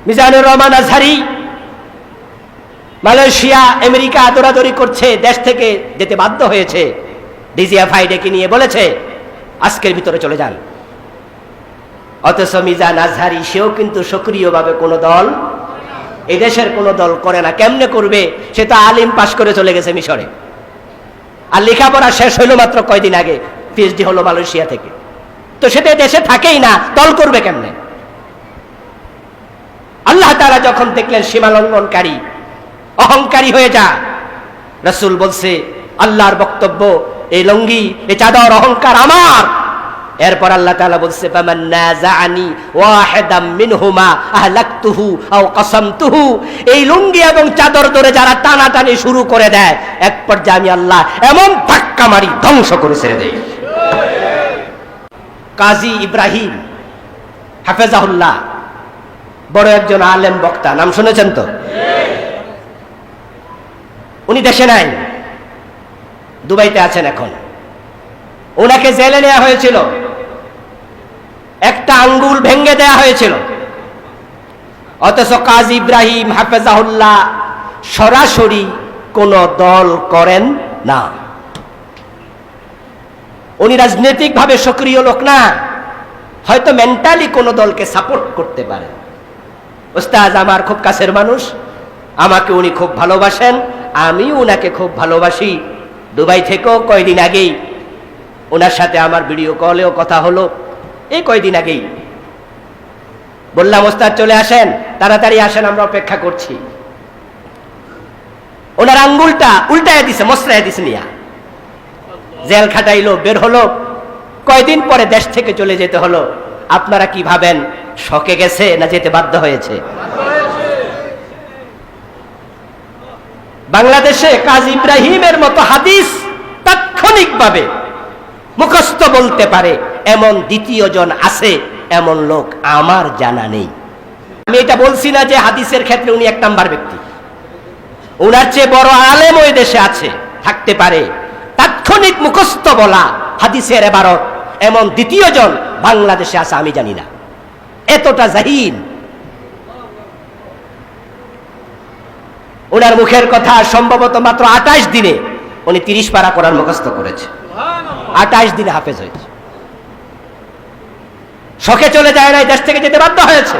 Mizanur Rahman Azhari Malaysia America দৌড়াদৌড়ি করছে, দেশ থেকে যেতে বাধ্য হয়েছে। ডিজিএফআই ডেকে নিয়ে বলেছে আজকের ভিতরে চলে যান। অথচ মিজান আজহারি সেও কিন্তু সক্রিয়ভাবে কোনো দল, এই দেশের কোনো দল করে না। কেমনে করবে? সে তো আলিম পাশ করে চলে গেছে মিশরে, আর লেখাপড়া শেষ হইল মাত্র কয়দিন আগে, পিএইচডি হলো মালয়েশিয়া থেকে। তো সেটা দেশে থাকেই না, দল করবে কেমনে? আল্লাহ তাআলা যখন দেখলেন সীমা লঙ্ঘনকারী, অহংকারী হয়ে যা, রাসূল বলছে আল্লাহর বক্তব্য, এই লঙ্গি, এই চাদর, অহংকার আমার। এরপর আল্লাহ তাআলা বলছে ফামান নাযাআনি ওয়াহিদাম মিনহুমা আহলাকতুহু আও কাসামতুহু। এই লুঙ্গি এবং চাদর ধরে যারা টানাটানি শুরু করে দেয়, এক পর্যায়ে আমি আল্লাহ এমন ধাক্কা মারি ধ্বংস করে ছেড়ে দেই। কাজী ইব্রাহিম হাফেজাহুল্লাহ বড় একজন আলেম বক্তা, নাম শুনেছেন তো? উনি দেশে নাই, দুবাইতে আছেন এখন। ওনাকে জেলে নেওয়া হয়েছিল, একটা আঙ্গুল ভেঙে দেয়া হয়েছিল। অথচ কাজী ইব্রাহিম হাফেজাহুল্লাহ সরাসরি কোন দল করেন না। উনি রাজনৈতিকভাবে সক্রিয় লোক না, হয়তো মেন্টালি কোন দলকে সাপোর্ট করতে পারেন। ওস্তাদ আমার খুব কাছের মানুষ, আমাকে উনি খুব ভালোবাসেন, আমি উনাকে খুব ভালোবাসি। দুবাই থেকেও কয়দিন আগেই ওনার সাথে আমার ভিডিও কলেও কথা হলো, এই কয়দিন আগেই। বললাম ওস্তাদ চলে আসেন, তাড়াতাড়ি আসেন, আমরা অপেক্ষা করছি। ওনার আঙ্গুলটা উল্টায় দিছে, মসরায় দিছে নিয়া, জেল খাটাইলো, বের হলো। কয়দিন পরে দেশ থেকে চলে যেতে হলো। আপনারা কি ভাবেন, শকে গেছে না যেতে বাধ্য হয়েছে? বাংলাদেশে কাজী ইব্রাহিমের মতো হাদিস তাৎক্ষণিকভাবে মুখস্থ বলতে পারে এমন দ্বিতীয় জন আছে, এমন লোক আমার জানা নেই। আমি এটা বলছি না যে হাদিসের ক্ষেত্রে উনি এক নাম্বার ব্যক্তি, ওনার চেয়ে বড় আলেম ওই দেশে আছে, থাকতে পারে। তাৎক্ষণিক মুখস্থ বলা হাদিসের ইবারত এমন দ্বিতীয় জন বাংলাদেশে আছে আমি জানি না, এতটা জাহিল। ওনার মুখের কথা সম্ভবত মাত্র 28 দিনে উনি 30 পারা কোরআন মুখস্থ করেছে, 28 দিনে হাফেজ হয়েছে। শখে চলে যায় নাই, দেশ থেকে যেতে বাধ্য হয়েছে।